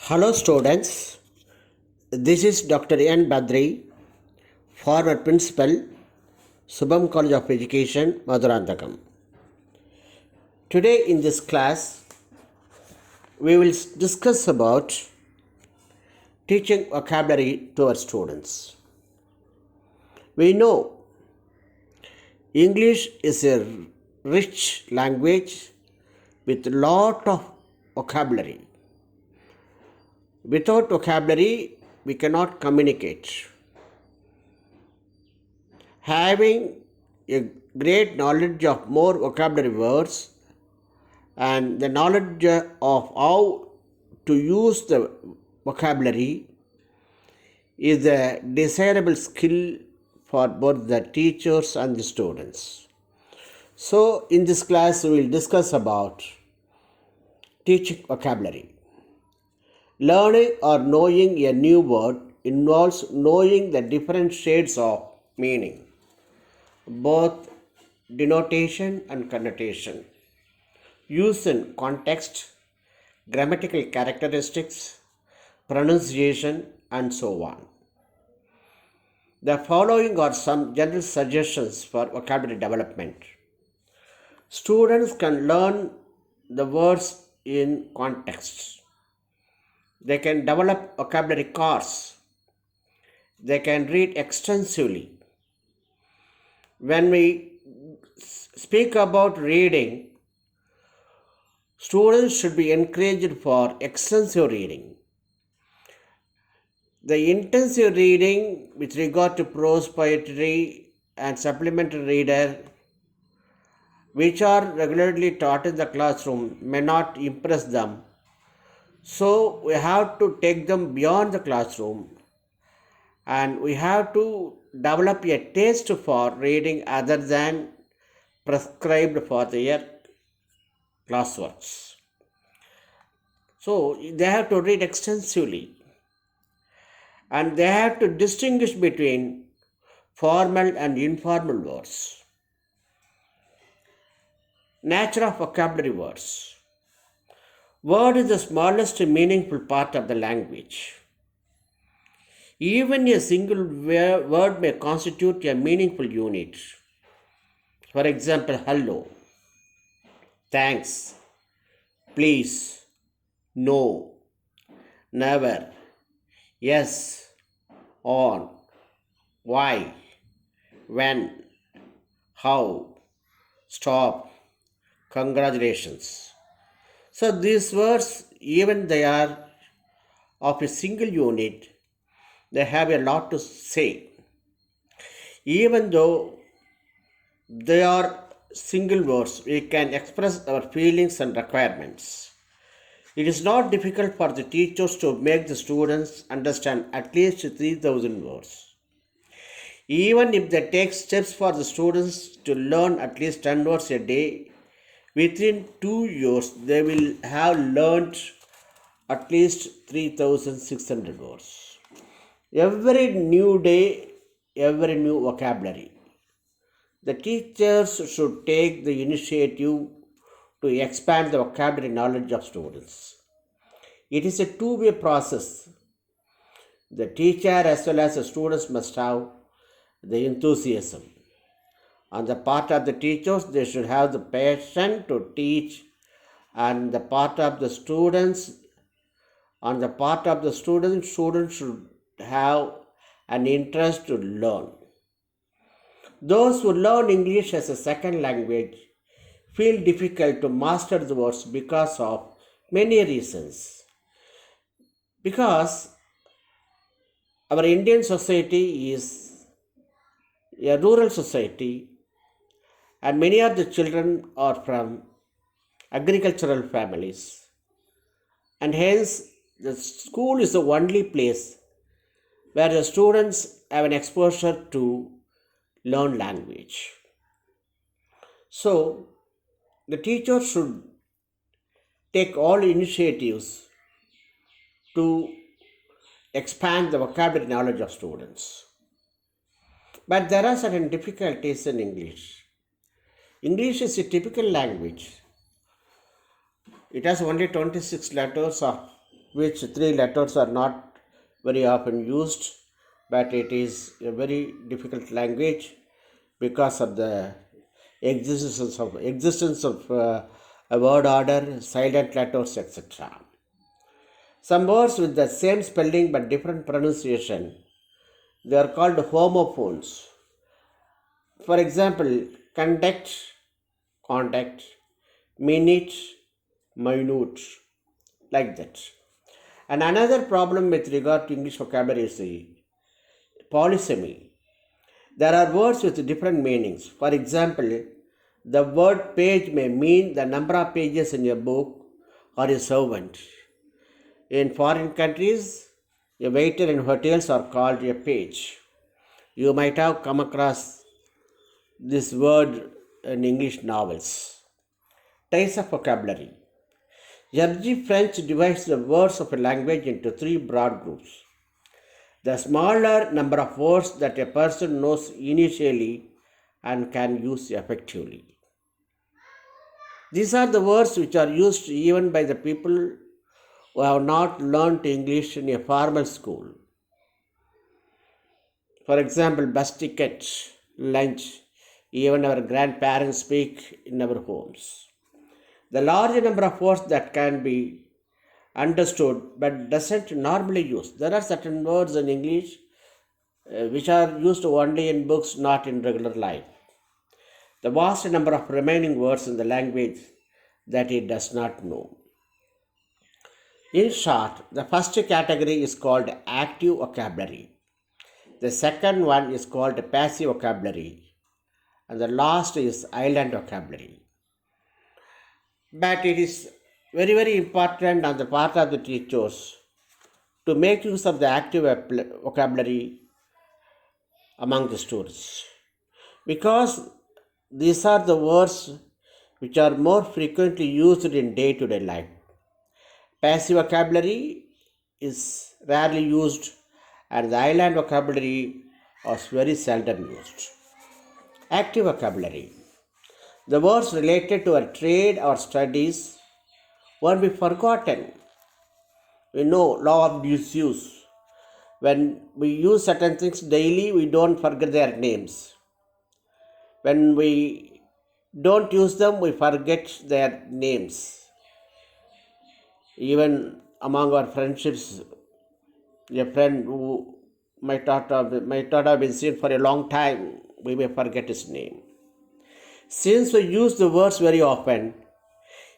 Hello students, this is Dr. N. Badri, former principal, Subham College of Education, Madurantakam. Today in this class, we will discuss about teaching vocabulary to our students. We know English is a rich language with a lot of vocabulary. Without vocabulary, we cannot communicate. Having a great knowledge of more vocabulary words and the knowledge of how to use the vocabulary is a desirable skill for both the teachers and the students. So, in this class, we will discuss about teaching vocabulary. Learning or knowing a new word involves knowing the different shades of meaning, both denotation and connotation, use in context, grammatical characteristics, pronunciation, and so on. The following are some general suggestions for vocabulary development. Students can learn the words in context. They can develop vocabulary cards. They can read extensively. When we speak about reading, students should be encouraged for extensive reading. The intensive reading with regard to prose poetry and supplementary reader, which are regularly taught in the classroom, may not impress them. So we have to take them beyond the classroom and we have to develop a taste for reading other than prescribed for their classworks. So they have to read extensively and they have to distinguish between formal and informal words. Nature of vocabulary words. Word is the smallest meaningful part of the language. Even a single word may constitute a meaningful unit. For example, hello, thanks, please, no, never, yes, on, why, when, how, stop, congratulations. So these words, even they are of a single unit, they have a lot to say. Even though they are single words, we can express our feelings and requirements. It is not difficult for the teachers to make the students understand at least 3,000 words. Even if they take steps for the students to learn at least 10 words a day, within 2 years, they will have learned at least 3,600 words. Every new day, every new vocabulary. The teachers should take the initiative to expand the vocabulary knowledge of students. It is a two-way process. The teacher as well as the students must have the enthusiasm. On the part of the teachers, they should have the passion to teach, and the part of the students, students should have an interest to learn. Those who learn English as a second language feel difficult to master the words because of many reasons. Because our Indian society is a rural society, and many of the children are from agricultural families. And hence, the school is the only place where the students have an exposure to learn language. So, the teacher should take all initiatives to expand the vocabulary knowledge of students. But there are certain difficulties in English. English is a typical language. It has only 26 letters of which three letters are not very often used, but it is a very difficult language because of the existence of a word order, silent letters, etc. Some words with the same spelling but different pronunciation, they are called homophones. For example, contact, contact, minute, minute, like that. And another problem with regard to English vocabulary is the polysemy. There are words with different meanings. For example, the word page may mean the number of pages in a book or a servant. In foreign countries, a waiter in hotels are called a page. You might have come across this word in English novels. Types of vocabulary. Hergé French divides the words of a language into three broad groups. The smaller number of words that a person knows initially and can use effectively. These are the words which are used even by the people who have not learned English in a formal school. For example, bus ticket, lunch, even our grandparents speak in our homes. The large number of words that can be understood but doesn't normally use. There are certain words in English which are used only in books, not in regular life. The vast number of remaining words in the language that it does not know. In short, the first category is called active vocabulary. The second one is called passive vocabulary. And the last is island vocabulary. But it is very, very important on the part of the teachers to make use of the active vocabulary among the students, because these are the words which are more frequently used in day-to-day life. Passive vocabulary is rarely used and the island vocabulary is very seldom used. Active vocabulary. The words related to our trade or studies won't be forgotten. We know law of disuse. When we use certain things daily, we don't forget their names. When we don't use them, we forget their names. Even among our friendships, a friend who might not have been seen for a long time, we may forget his name. Since we use the words very often,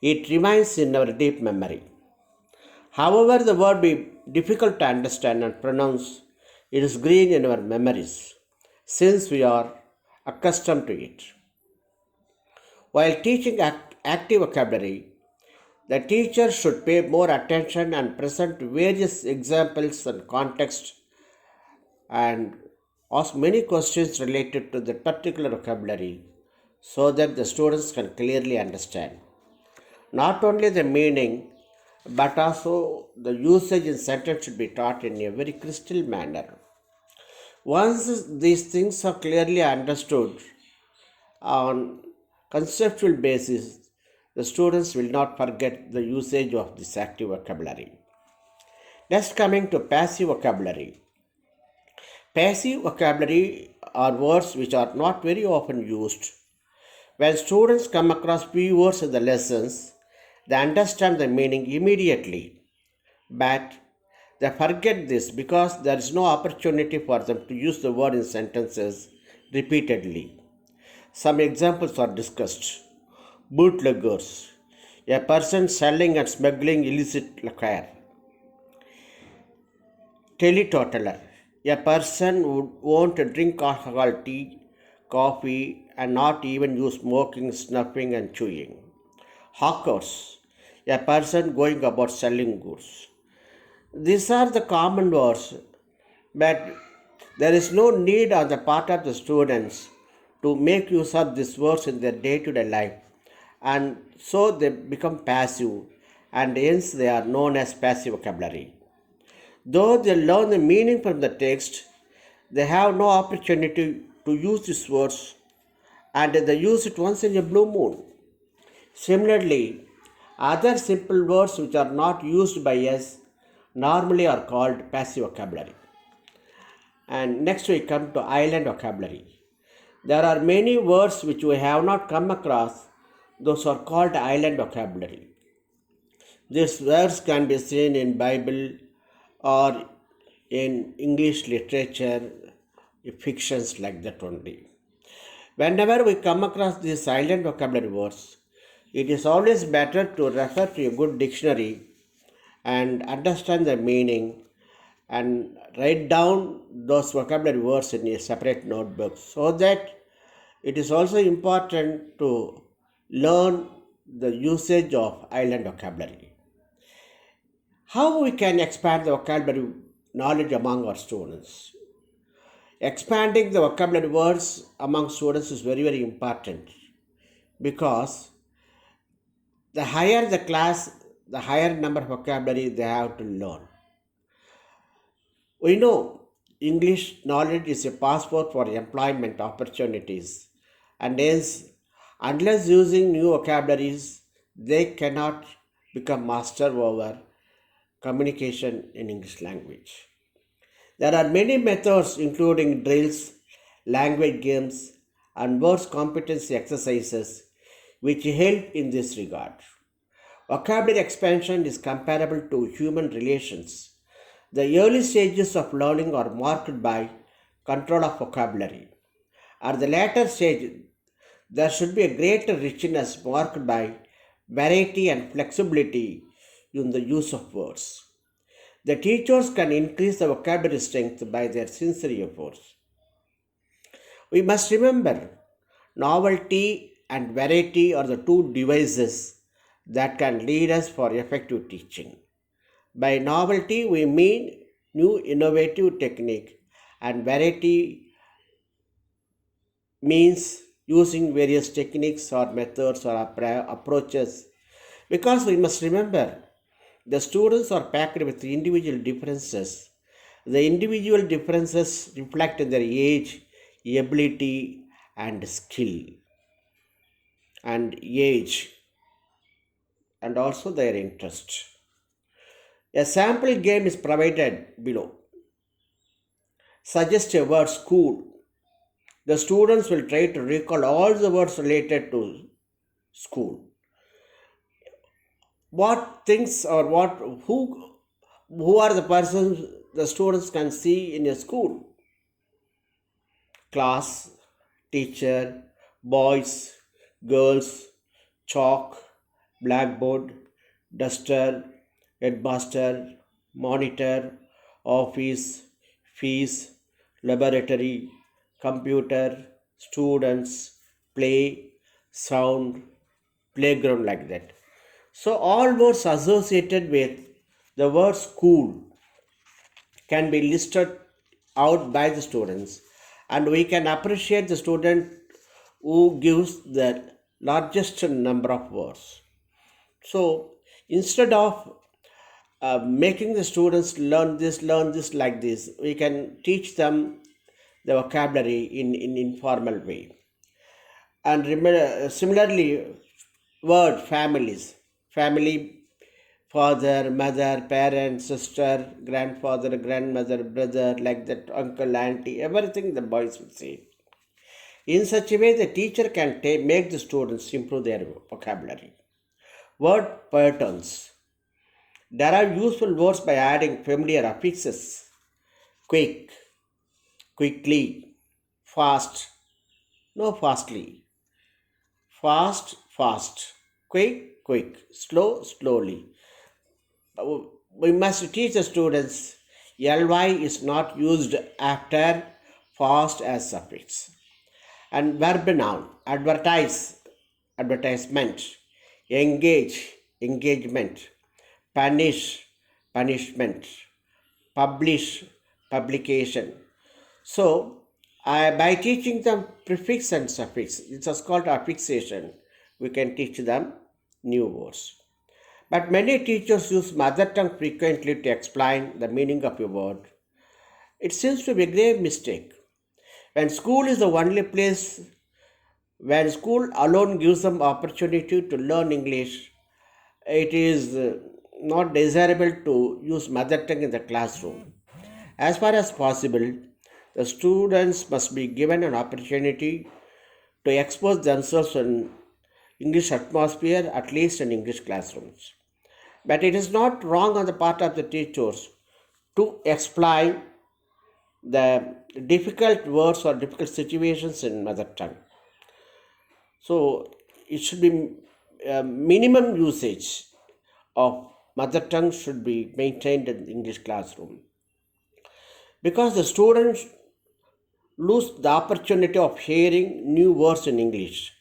it remains in our deep memory. However, the word be difficult to understand and pronounce, it is green in our memories, since we are accustomed to it. While teaching active vocabulary, the teacher should pay more attention and present various examples and context and ask many questions related to the particular vocabulary so that the students can clearly understand not only the meaning but also the usage in sentence should be taught in a very crystal manner. Once these things are clearly understood on conceptual basis, the students will not forget the usage of this active vocabulary. Next, coming to passive vocabulary. Passive vocabulary are words which are not very often used. When students come across few words in the lessons, they understand the meaning immediately, but they forget this because there is no opportunity for them to use the word in sentences repeatedly. Some examples are discussed. Bootleggers, a person selling and smuggling illicit liquor. Teetotaler, a person who won't drink alcohol, tea, coffee, and not even use smoking, snuffing, and chewing. Hawkers, a person going about selling goods. These are the common words, but there is no need on the part of the students to make use of these words in their day-to-day life, and so they become passive, and hence they are known as passive vocabulary. Though they learn the meaning from the text, they have no opportunity to use these words, and they use it once in a blue moon. Similarly, other simple words which are not used by us normally are called passive vocabulary. And next we come to island vocabulary. There are many words which we have not come across, those are called island vocabulary. These words can be seen in Bible or in English literature, fictions like that only. Whenever we come across these silent vocabulary words, it is always better to refer to a good dictionary and understand the meaning and write down those vocabulary words in a separate notebook, so that it is also important to learn the usage of island vocabulary. How we can expand the vocabulary knowledge among our students? Expanding the vocabulary words among students is very, very important, because the higher the class, the higher number of vocabulary they have to learn. We know English knowledge is a passport for employment opportunities, and hence, unless using new vocabularies, they cannot become master over communication in English language. There are many methods, including drills, language games, and words competency exercises, which help in this regard. Vocabulary expansion is comparable to human relations. The early stages of learning are marked by control of vocabulary. At the later stage, there should be a greater richness marked by variety and flexibility in the use of words. The teachers can increase the vocabulary strength by their sincere efforts. We must remember, novelty and variety are the two devices that can lead us for effective teaching. By novelty, we mean new innovative technique, and variety means using various techniques or methods or approaches, because we must remember the students are packed with individual differences. The individual differences reflect in their age, ability, and skill, and age, and also their interest. A sample game is provided below. Suggest a word school. The students will try to recall all the words related to school. What things or who are the persons the students can see in a school? Class, teacher, boys, girls, chalk, blackboard, duster, headmaster, monitor, office, fees, laboratory, computer, students, play, sound, playground, like that. So all words associated with the word school can be listed out by the students, and we can appreciate the student who gives the largest number of words. So instead of making the students learn this like this, we can teach them the vocabulary in informal way. And remember, similarly, word families, family, father, mother, parent, sister, grandfather, grandmother, brother, like that, uncle, auntie, everything the boys will say. In such a way, the teacher can make the students improve their vocabulary. Word patterns. Derive useful words by adding familiar affixes. Quick, quickly, fast, no fastly, fast, fast, quick, quick, slow, slowly. We must teach the students ly is not used after fast as suffix. And verb noun, advertise, advertisement, engage, engagement, punish, punishment, publish, publication. So, by teaching them prefix and suffix, it is called affixation, we can teach them new words. But many teachers use mother tongue frequently to explain the meaning of a word. It seems to be a grave mistake. When school is the only place, when school alone gives them opportunity to learn English, it is not desirable to use mother tongue in the classroom. As far as possible, the students must be given an opportunity to expose themselves in English atmosphere, at least in English classrooms. But it is not wrong on the part of the teachers to explain the difficult words or difficult situations in mother tongue. So it should be minimum usage of mother tongue should be maintained in the English classroom, because the students lose the opportunity of hearing new words in English.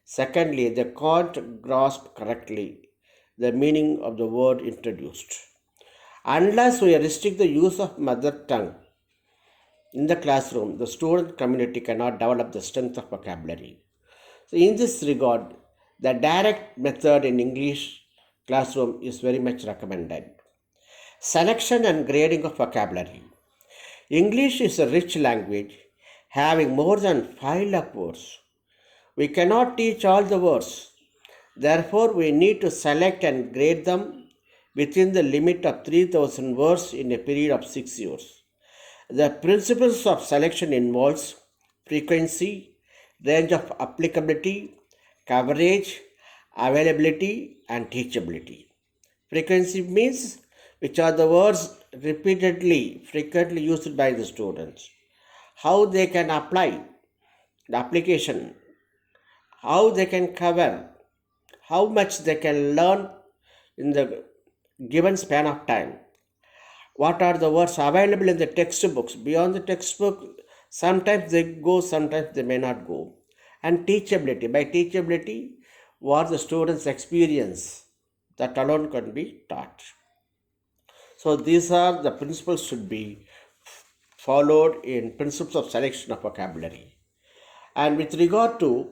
Secondly, they can't grasp correctly the meaning of the word introduced. Unless we restrict the use of mother tongue in the classroom, the student community cannot develop the strength of vocabulary. So, in this regard, the direct method in English classroom is very much recommended. Selection and grading of vocabulary. English is a rich language having more than 5 lakh words. We cannot teach all the words. Therefore, we need to select and grade them within the limit of 3000 words in a period of 6 years. The principles of selection involves frequency, range of applicability, coverage, availability, and teachability. Frequency means which are the words repeatedly, frequently used by the students. How they can apply the application, how they can cover, how much they can learn in the given span of time. What are the words available in the textbooks? Beyond the textbook, sometimes they go, sometimes they may not go. And teachability. By teachability, what the students experience, that alone can be taught. So these are the principles should be followed in principles of selection of vocabulary. And with regard to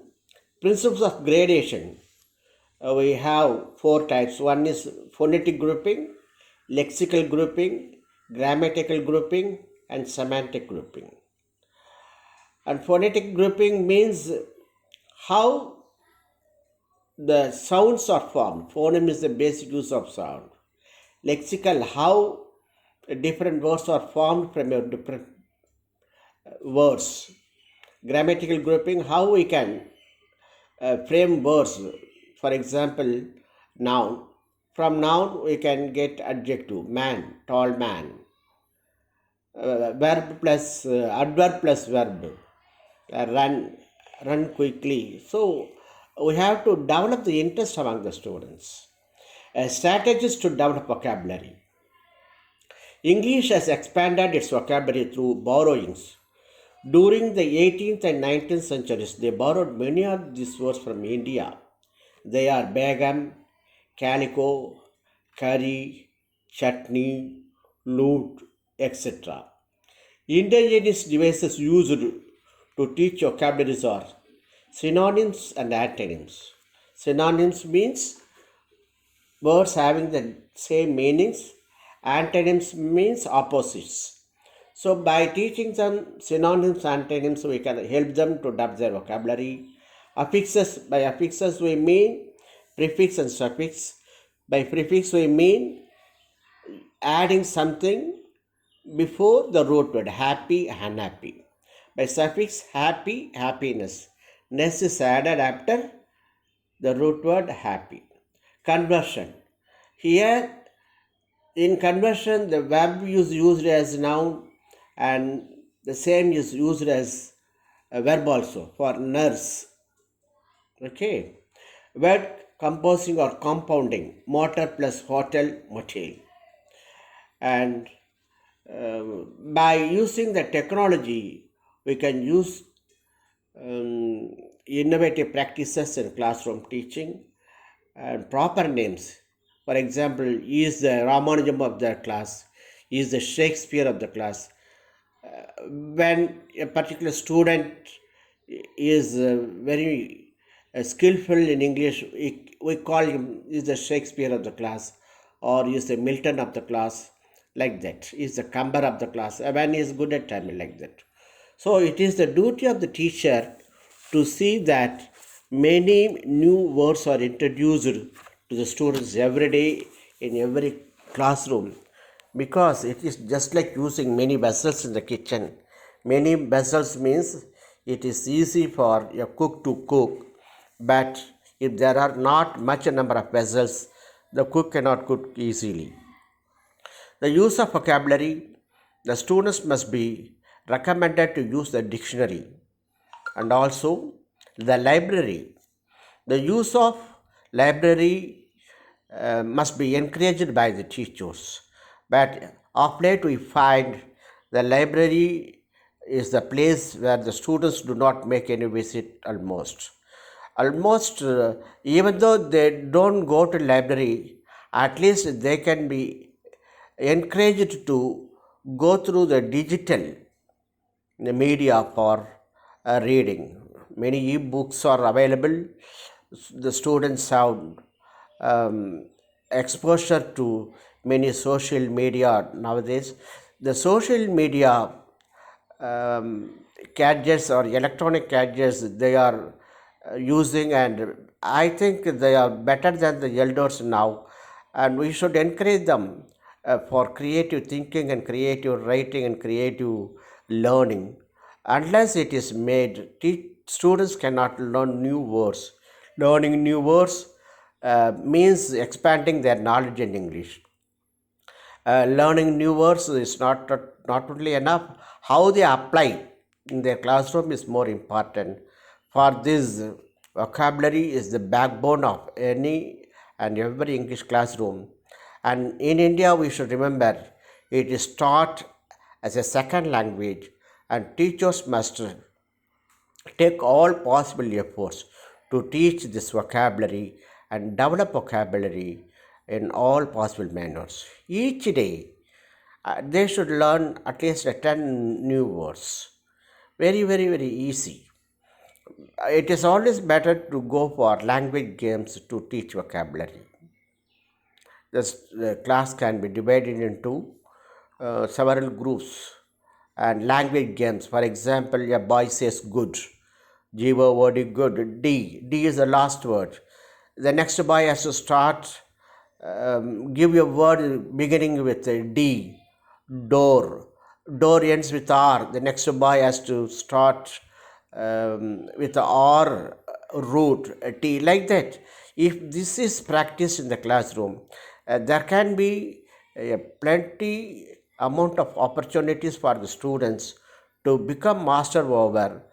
principles of gradation, we have 4 types. One is phonetic grouping, lexical grouping, grammatical grouping, and semantic grouping. And phonetic grouping means how the sounds are formed. Phoneme is the basic use of sound. Lexical, how different words are formed from your different words. Grammatical grouping, how we can frame words. For example, noun. From noun we can get adjective, man, tall man. Verb plus adverb plus verb, run quickly. So we have to develop the interest among the students. Strategies to develop vocabulary. English has expanded its vocabulary through borrowings. During the 18th and 19th centuries, they borrowed many of these words from India. They are begum, calico, curry, chutney, loot, etc. Indigenous devices used to teach vocabularies are synonyms and antonyms. Synonyms means words having the same meanings. Antonyms means opposites. So by teaching them synonyms and antonyms, we can help them to develop their vocabulary. Affixes, by affixes we mean prefix and suffix. By prefix we mean adding something before the root word, happy, unhappy. By suffix, happy, happiness. Ness is added after the root word happy. Conversion. Here in conversion, the verb is used as noun and the same is used as a verb also for nurse. Okay. Word composing or compounding, motor plus hotel, motel. And by using the technology, we can use innovative practices in classroom teaching and proper names. For example, he is the Ramanujam of the class, he is the Shakespeare of the class. When a particular student is very skillful in English, we call him is the Shakespeare of the class, or is the Milton of the class, like that. He is the Cumber of the class, when he is good at timing, like that. So it is the duty of the teacher to see that many new words are introduced to the students every day in every classroom, because it is just like using many vessels in the kitchen. Many vessels means it is easy for a cook to cook, but if there are not much number of vessels, the cook cannot cook easily. The use of vocabulary, the students must be recommended to use the dictionary and also the library. The use of library must be encouraged by the teachers. But of late we find the library is the place where the students do not make any visit almost. Even though they don't go to library, at least they can be encouraged to go through the digital media for reading. Many e-books are available. The students have exposure to many social media nowadays. The social media gadgets or electronic gadgets they are using, and I think they are better than the elders now, and we should encourage them for creative thinking and creative writing and creative learning. Unless it is made, students cannot learn new words. Learning new words means expanding their knowledge in English. Learning new words is not only enough, how they apply in their classroom is more important. For this, vocabulary is the backbone of any and every English classroom. And in India, we should remember it is taught as a second language, and teachers must take all possible efforts to teach this vocabulary and develop vocabulary in all possible manners. Each day, they should learn at least 10 new words. Very, very, very easy. It is always better to go for language games to teach vocabulary. The class can be divided into several groups and language games. For example, a boy says good. Jiva word is good. D. D is the last word. The next boy has to start, give a word beginning with a D. Door. Door ends with R. The next boy has to start with the R root, T, like that. If this is practiced in the classroom, there can be a plenty amount of opportunities for the students to become master over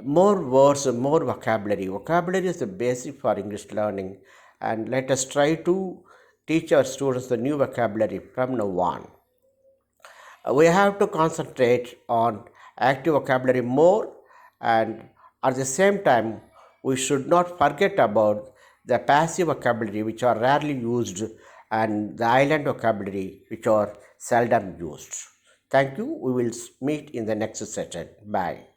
more words, more vocabulary. Vocabulary is the basic for English learning, and let us try to teach our students the new vocabulary from now on. We have to concentrate on active vocabulary more, and at the same time we should not forget about the passive vocabulary which are rarely used and the island vocabulary which are seldom used. Thank you. We will meet in the next session. Bye.